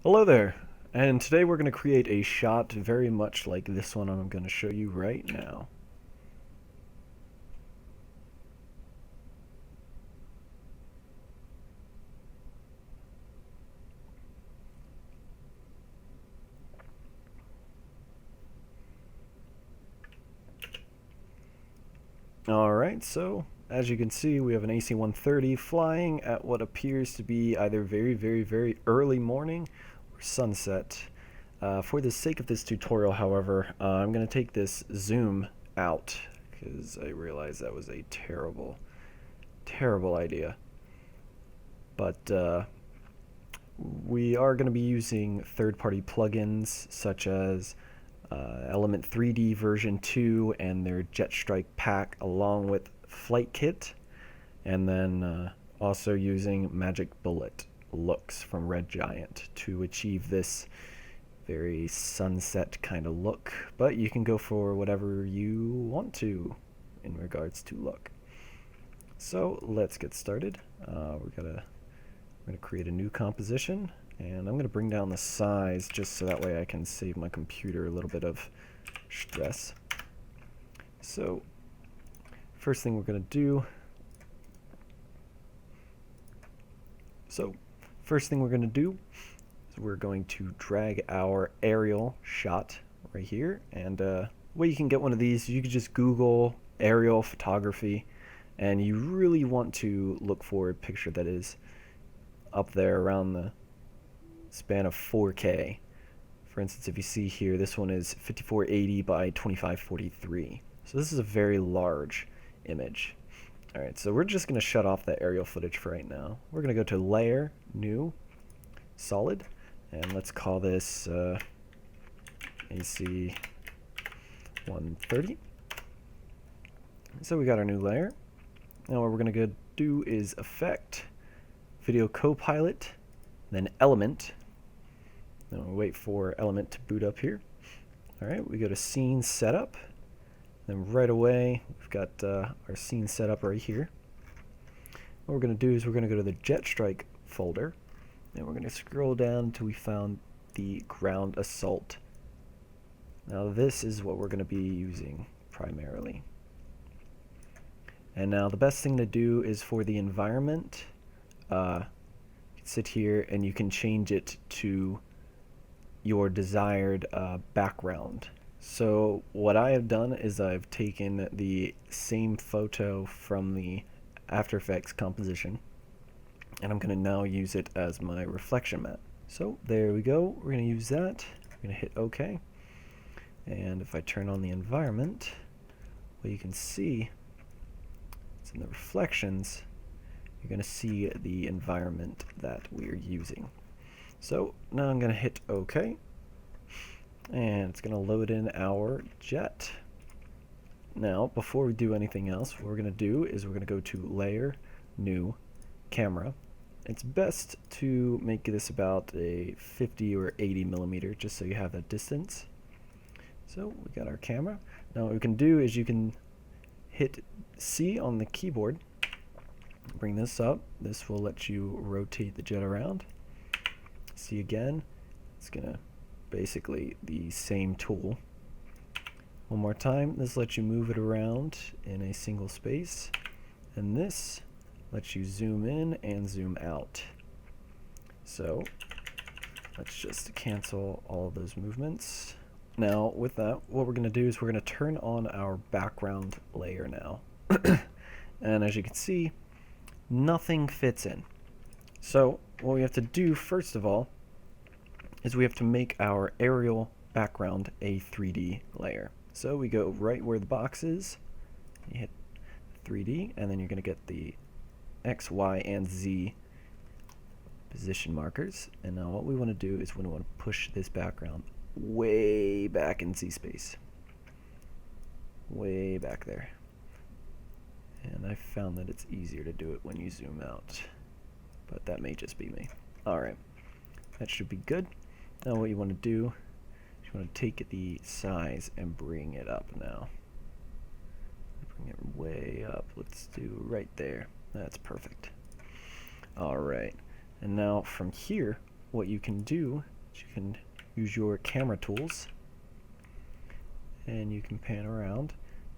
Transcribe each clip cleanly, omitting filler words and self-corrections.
Hello there, and today we're going to create a shot very much like this one I'm going to show you right now. Alright, so as you can see we have an AC-130 flying at what appears to be either very early morning or sunset. For the sake of this tutorial, however, I'm going to take this zoom out because I realized that was a terrible idea. But we are going to be using third-party plugins such as Element 3D version 2 and their Jetstrike pack along with Flight Kit, and then also using Magic Bullet looks from Red Giant to achieve this very sunset kind of look, but you can go for whatever you want to in regards to look. So let's get started. We're going to create a new composition, and I'm going to bring down the size just so that way I can save my computer a little bit of stress. So first thing we're going to do is we're going to drag our aerial shot right here, and way you can get one of these, you can just Google aerial photography, and you really want to look for a picture that is up there around the span of 4K. For instance, if you see here, this one is 5480 by 2543. So this is a very large image. Alright, so we're just going to shut off the aerial footage for right now. We're going to go to Layer, New, Solid, and let's call this AC 130. So we got our new layer. Now what we're going to go do is Effect, Video Copilot, then Element. Then we'll wait for Element to boot up here. Alright, we go to Scene Setup. Then right away, we've got our scene set up right here. What we're going to do is we're going to go to the Jetstrike folder, and we're going to scroll down until we found the Ground Assault. Now this is what we're going to be using primarily. And now the best thing to do is for the environment, you can sit here and you can change it to your desired background. So what I have done is I've taken the same photo from the After Effects composition, and I'm going to now use it as my reflection matte. So there we go. We're going to use that. I'm going to hit OK. And if I turn on the environment, what you can see is in the reflections, you're going to see the environment that we're using. So now I'm going to hit OK. And it's going to load in our jet. Now, before we do anything else, what we're going to do is we're going to go to Layer, New, Camera. It's best to make this about a 50 or 80 millimeter, just so you have that distance. So we got our camera. Now what we can do is you can hit C on the keyboard, bring this up. This will let you rotate the jet around. C again. It's going to basically the same tool. One more time, this lets you move it around in a single space, and this lets you zoom in and zoom out. So let's just cancel all of those movements. Now with that, what we're going to do is we're going to turn on our background layer now. And as you can see, nothing fits in. So what we have to do first of all is we have to make our aerial background a 3D layer. So we go right where the box is, you hit 3D, and then you're going to get the X, Y, and Z position markers. And now what we want to do is we want to push this background way back in Z space. Way back there. And I found that it's easier to do it when you zoom out. But that may just be me. Alright, that should be good. Now what you want to do is you want to take the size and bring it up now. Bring it way up. Let's do right there. That's perfect. Alright. And now from here, what you can do is you can use your camera tools and you can pan around,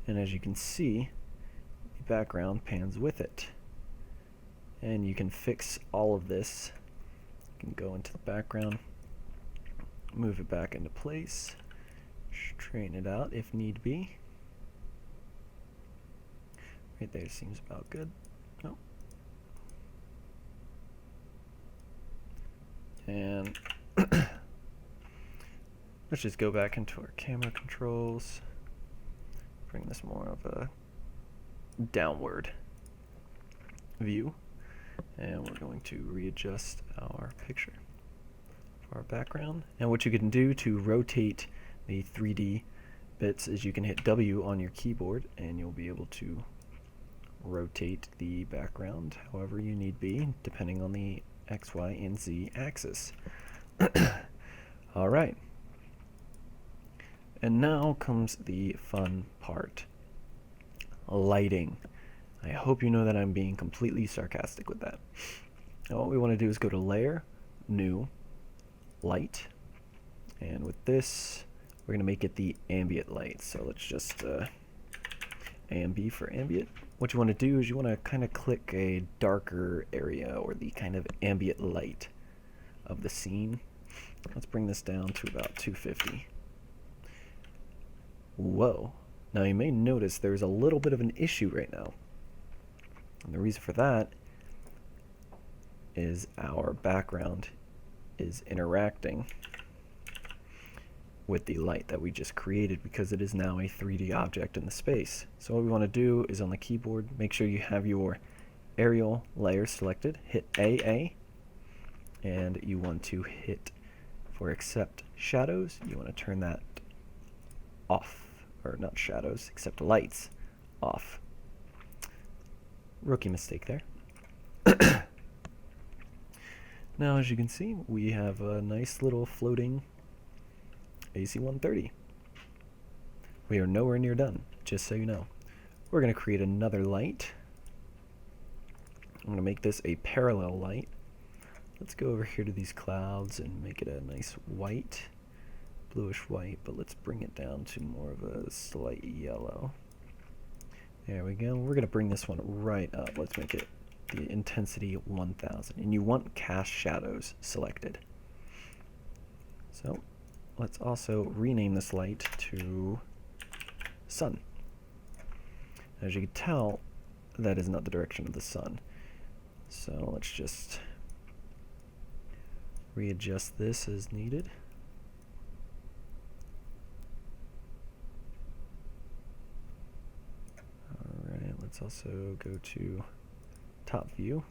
and as you can see, the background pans with it. And you can fix all of this. You can go into the background, move it back into place, straighten it out if need be. Right there seems about good. Oh. And let's just go back into our camera controls. Bring this more of a downward view. And we're going to readjust our picture for our background. And what you can do to rotate the 3D bits is you can hit W on your keyboard and you'll be able to rotate the background however you need be, depending on the X, Y, and Z axis. Alright. And now comes the fun part. Lighting. I hope you know that I'm being completely sarcastic with that. Now what we want to do is go to Layer, New, Light, and with this we're going to make it the ambient light. So let's just AMB for ambient. What you want to do is you want to kind of click a darker area or the kind of ambient light of the scene. Let's bring this down to about 250. Whoa. Now you may notice there's a little bit of an issue right now. And the reason for that is our background is interacting with the light that we just created because it is now a 3D object in the space. So what we want to do is on the keyboard, make sure you have your aerial layer selected, hit AA, and you want to hit for accept shadows, you want to turn that off, or not shadows, except lights off. Rookie mistake there. Now as you can see, we have a nice little floating AC-130. We are nowhere near done, just so you know. We're going to create another light. I'm going to make this a parallel light. Let's go over here to these clouds and make it a nice white, bluish white, but let's bring it down to more of a slight yellow. There we go. We're going to bring this one right up. Let's make it the intensity 1000. And you want cast shadows selected. So let's also rename this light to sun. As you can tell, that is not the direction of the sun. So let's just readjust this as needed. Alright, let's also go to top view.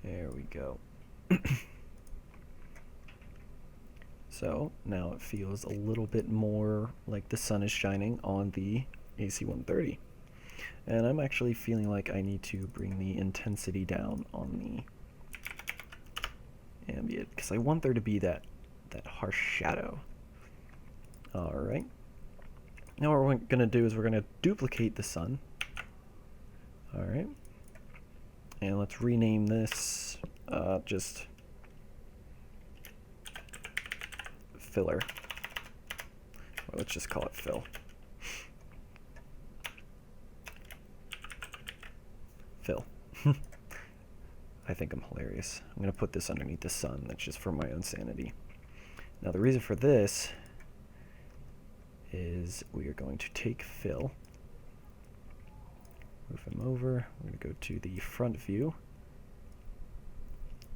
There we go. So now it feels a little bit more like the sun is shining on the AC-130. And I'm actually feeling like I need to bring the intensity down on the ambient because I want there to be that harsh shadow. Alright. Now what we're going to do is we're going to duplicate the sun. Alright. And let's rename this just filler. Or let's just call it fill. Fill. I think I'm hilarious. I'm going to put this underneath the sun. That's just for my own sanity. Now the reason for this is we are going to take fill, move him over, we're going to go to the front view,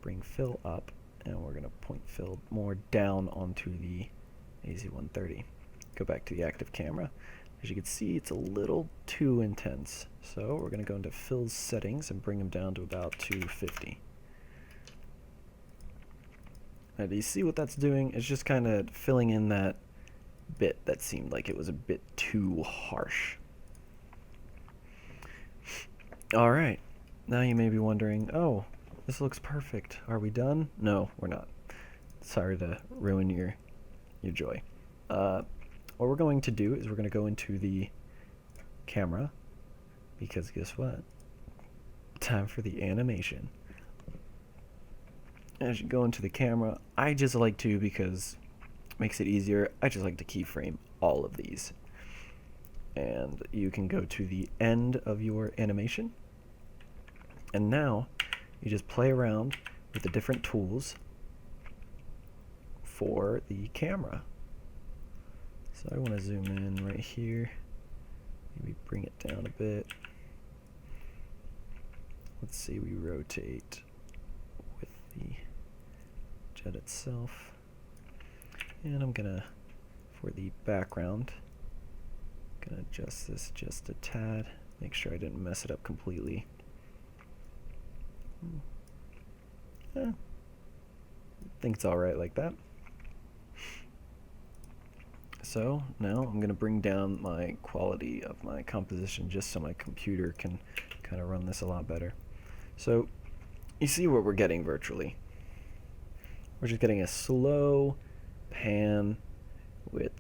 bring fill up, and we're going to point fill more down onto the AC-130. Go back to the active camera. As you can see, it's a little too intense, so we're going to go into fill's settings and bring him down to about 250. Now do you see what that's doing? It's just kind of filling in that bit that seemed like it was a bit too harsh. Alright, now you may be wondering, oh, this looks perfect. Are we done? No, we're not. Sorry to ruin your joy. What we're going to do is we're going to go into the camera, because guess what? Time for the animation. As you go into the camera, I just like to, because it makes it easier, I just like to keyframe all of these. And you can go to the end of your animation. And now you just play around with the different tools for the camera. So I want to zoom in right here, maybe bring it down a bit. Let's see, we rotate with the jet itself. And I'm gonna, for the background, gonna adjust this just a tad, make sure I didn't mess it up completely. I think it's alright like that. So now I'm going to bring down my quality of my composition just so my computer can kind of run this a lot better. So you see what we're getting virtually. We're just getting a slow pan with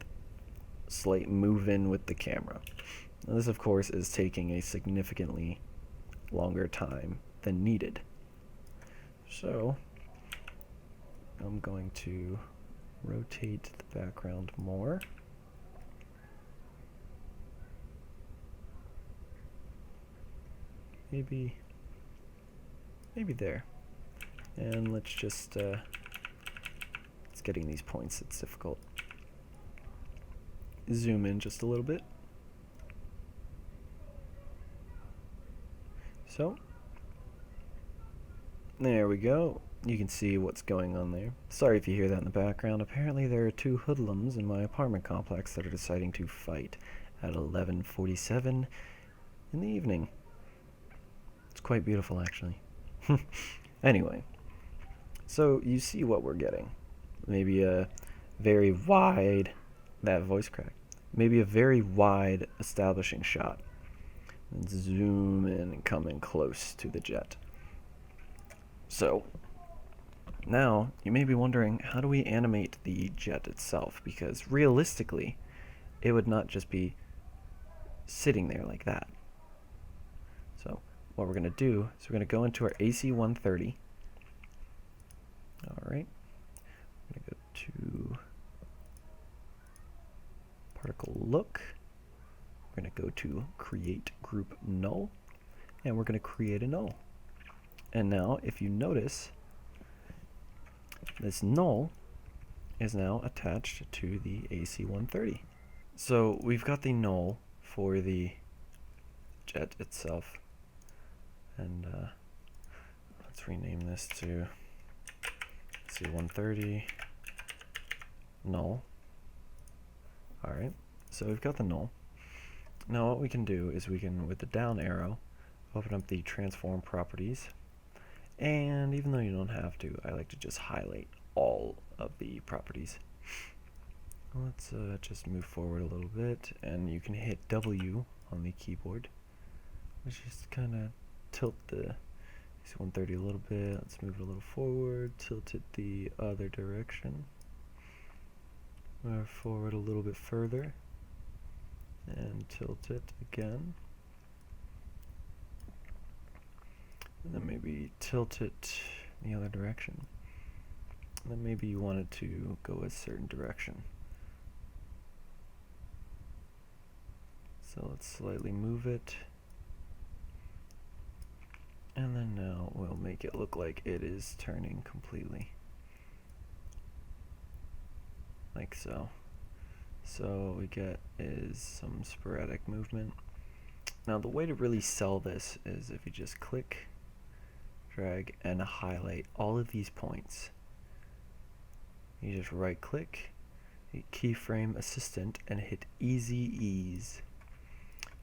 slight move in with the camera. Now this of course is taking a significantly longer time than needed. So I'm going to rotate the background more. Maybe there. And let's just, it's getting these points, it's difficult. Zoom in just a little bit. So, there we go. You can see what's going on there. Sorry if you hear that in the background. Apparently there are two hoodlums in my apartment complex that are deciding to fight at 11:47 in the evening. It's quite beautiful, actually. Anyway, so you see what we're getting. Maybe a very wide, that voice crack, maybe a very wide establishing shot. And zoom in and come in close to the jet. So, now, you may be wondering, how do we animate the jet itself? Because realistically, it would not just be sitting there like that. So, what we're going to do is we're going to go into our AC-130. Alright. We're going to go to Particle Look. We're going to go to Create Group Null. And we're going to create a null. And now, if you notice, this null is now attached to the AC-130. So we've got the null for the jet itself. And let's rename this to AC-130 null. Alright, so we've got the null. Now what we can do is we can, with the down arrow, open up the transform properties. And even though you don't have to, I like to just highlight all of the properties. Let's just move forward a little bit, and you can hit W on the keyboard, which just kind of tilt the AC-130 a little bit. Let's move it a little forward, tilt it the other direction, move forward a little bit further, and tilt it again. And then maybe tilt it the other direction. And then maybe you want it to go a certain direction. So let's slightly move it. And then now we'll make it look like it is turning completely. Like so. So what we get is some sporadic movement. Now the way to really sell this is if you just click, drag, and highlight all of these points. You just right click, hit keyframe assistant, and hit easy ease.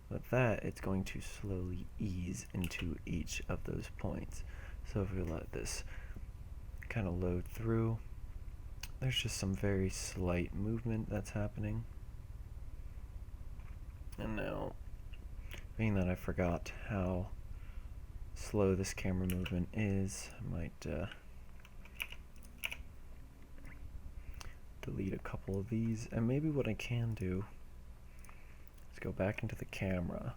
With that, it's going to slowly ease into each of those points. So if we let this kind of load through, there's just some very slight movement that's happening. And now, being that I forgot how slow this camera movement is, I might delete a couple of these. And maybe what I can do is go back into the camera,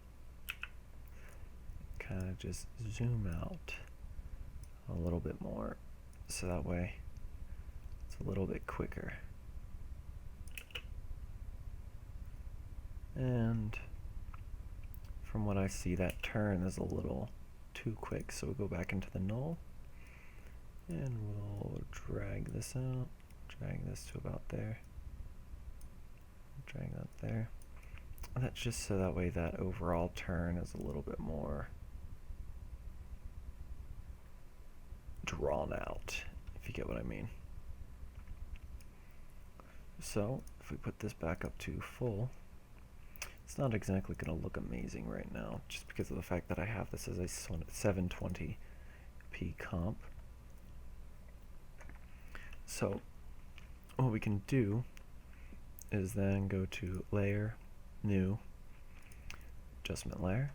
kind of just zoom out a little bit more, so that way it's a little bit quicker. And from what I see, that turn is a little too quick, so we'll go back into the null and we'll drag this out, drag this to about there, drag that there. And that's just so that way that overall turn is a little bit more drawn out, if you get what I mean. So if we put this back up to full, it's not exactly going to look amazing right now, just because of the fact that I have this as a 720p comp. So what we can do is then go to Layer, New, Adjustment Layer,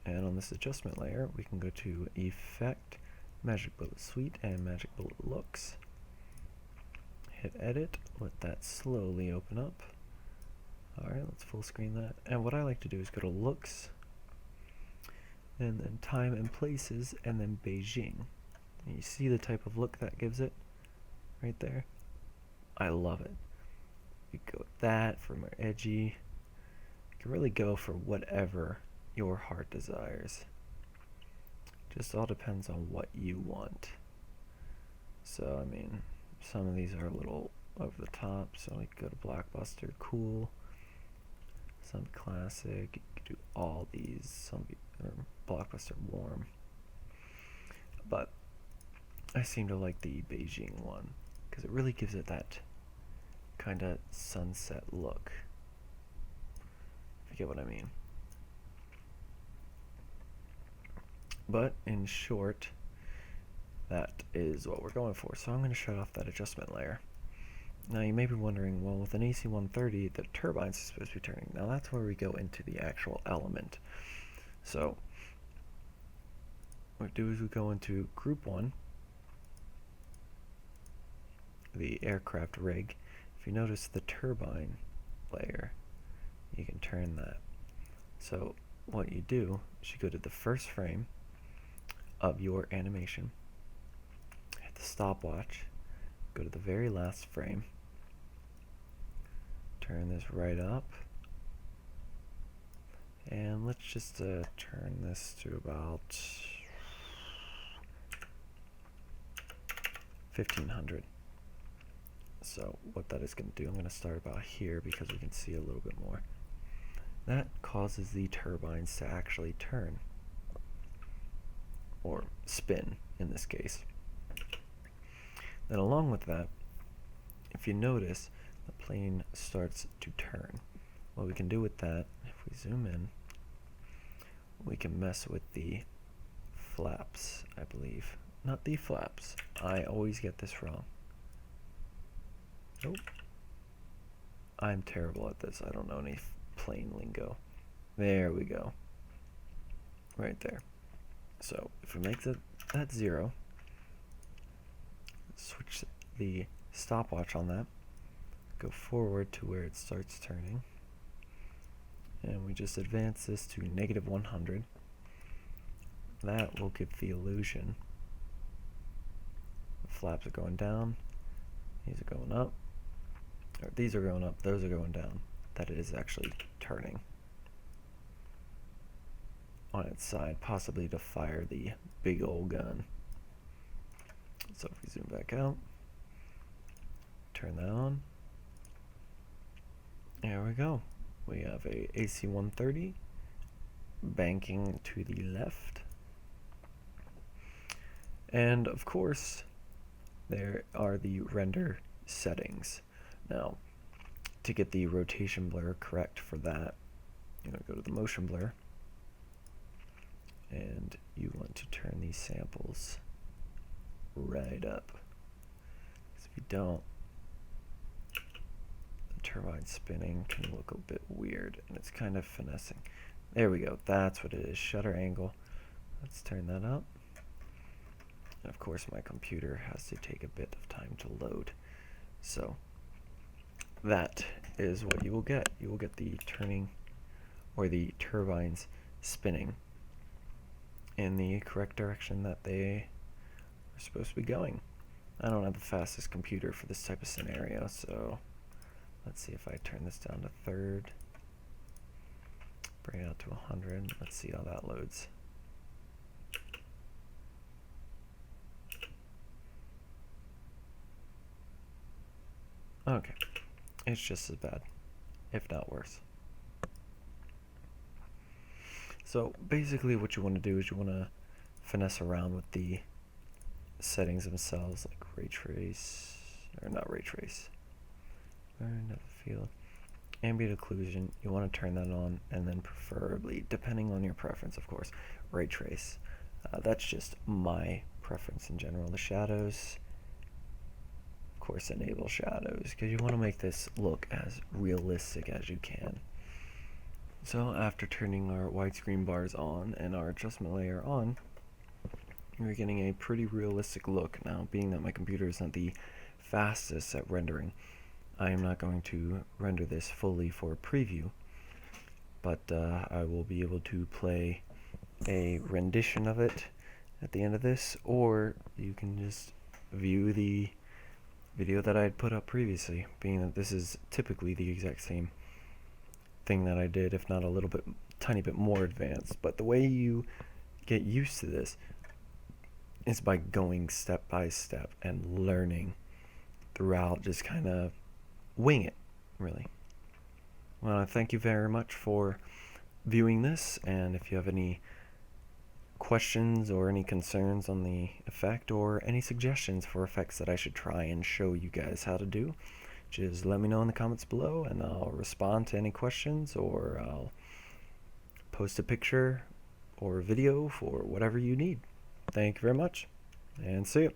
and on this adjustment layer we can go to Effect, Magic Bullet Suite, and Magic Bullet Looks. Hit Edit, let that slowly open up. Alright, let's full screen that. And what I like to do is go to Looks, and then Time and Places, and then Beijing. And you see the type of look that gives it right there? I love it. You go with that for more edgy. You can really go for whatever your heart desires. Just all depends on what you want. So, I mean, some of these are a little over the top, so we could go to Blockbuster, cool. Some classic, you could do all these, some Blockbuster warm. But I seem to like the Beijing one, because it really gives it that kind of sunset look, if you get what I mean. But in short, that is what we're going for. So I'm going to shut off that adjustment layer. Now you may be wondering, well, with an AC-130, the turbines are supposed to be turning. Now that's where we go into the actual element. So what we do is we go into Group 1, the aircraft rig. If you notice the turbine layer, you can turn that. So what you do is you go to the first frame of your animation, hit the stopwatch, go to the very last frame, turn this right up, and let's just turn this to about 1500. So what that is going to do, I'm going to start about here because we can see a little bit more. That causes the turbines to actually turn, or spin in this case. Then along with that, if you notice, the plane starts to turn. What we can do with that, if we zoom in, we can mess with the flaps, I believe. Not the flaps. I always get this wrong. Nope. I'm terrible at this. I don't know any plane lingo. There we go. Right there. So if we make that 0, switch the stopwatch on that, go forward to where it starts turning, and we just advance this to -100. That will give the illusion. The flaps are going down, these are going up, or these are going up, those are going down, that it is actually turning on its side, possibly to fire the big old gun. So if we zoom back out, turn that on, there we go. We have a AC-130 banking to the left. And of course, there are the render settings. Now, to get the rotation blur correct for that, you're going to go to the motion blur, and you want to turn these samples right up. Because if you don't, the turbine spinning can look a bit weird, and it's kind of finessing. There we go, that's what it is, shutter angle. Let's turn that up. And of course my computer has to take a bit of time to load. So that is what you will get. You will get the turning, or the turbines spinning in the correct direction that they are supposed to be going. I don't have the fastest computer for this type of scenario, so let's see if I turn this down to third. Bring it out to 100. Let's see how that loads. Okay, it's just as bad, if not worse. So basically what you want to do is you want to finesse around with the settings themselves, like ray trace, or not ray trace, field, ambient occlusion. You want to turn that on, and then preferably, depending on your preference, of course, ray trace. That's just my preference in general. The shadows, of course, enable shadows, because you want to make this look as realistic as you can. So after turning our widescreen bars on and our adjustment layer on, we're getting a pretty realistic look. Now, being that my computer is not the fastest at rendering, I am not going to render this fully for a preview, but I will be able to play a rendition of it at the end of this, or you can just view the video that I had put up previously, being that this is typically the exact same thing that I did, if not a little bit, tiny bit more advanced. But the way you get used to this is by going step by step and learning throughout, just kind of wing it, really. Well, thank you very much for viewing this, and if you have any questions or any concerns on the effect, or any suggestions for effects that I should try and show you guys how to do, just let me know in the comments below, and I'll respond to any questions, or I'll post a picture or a video for whatever you need. Thank you very much, and see you.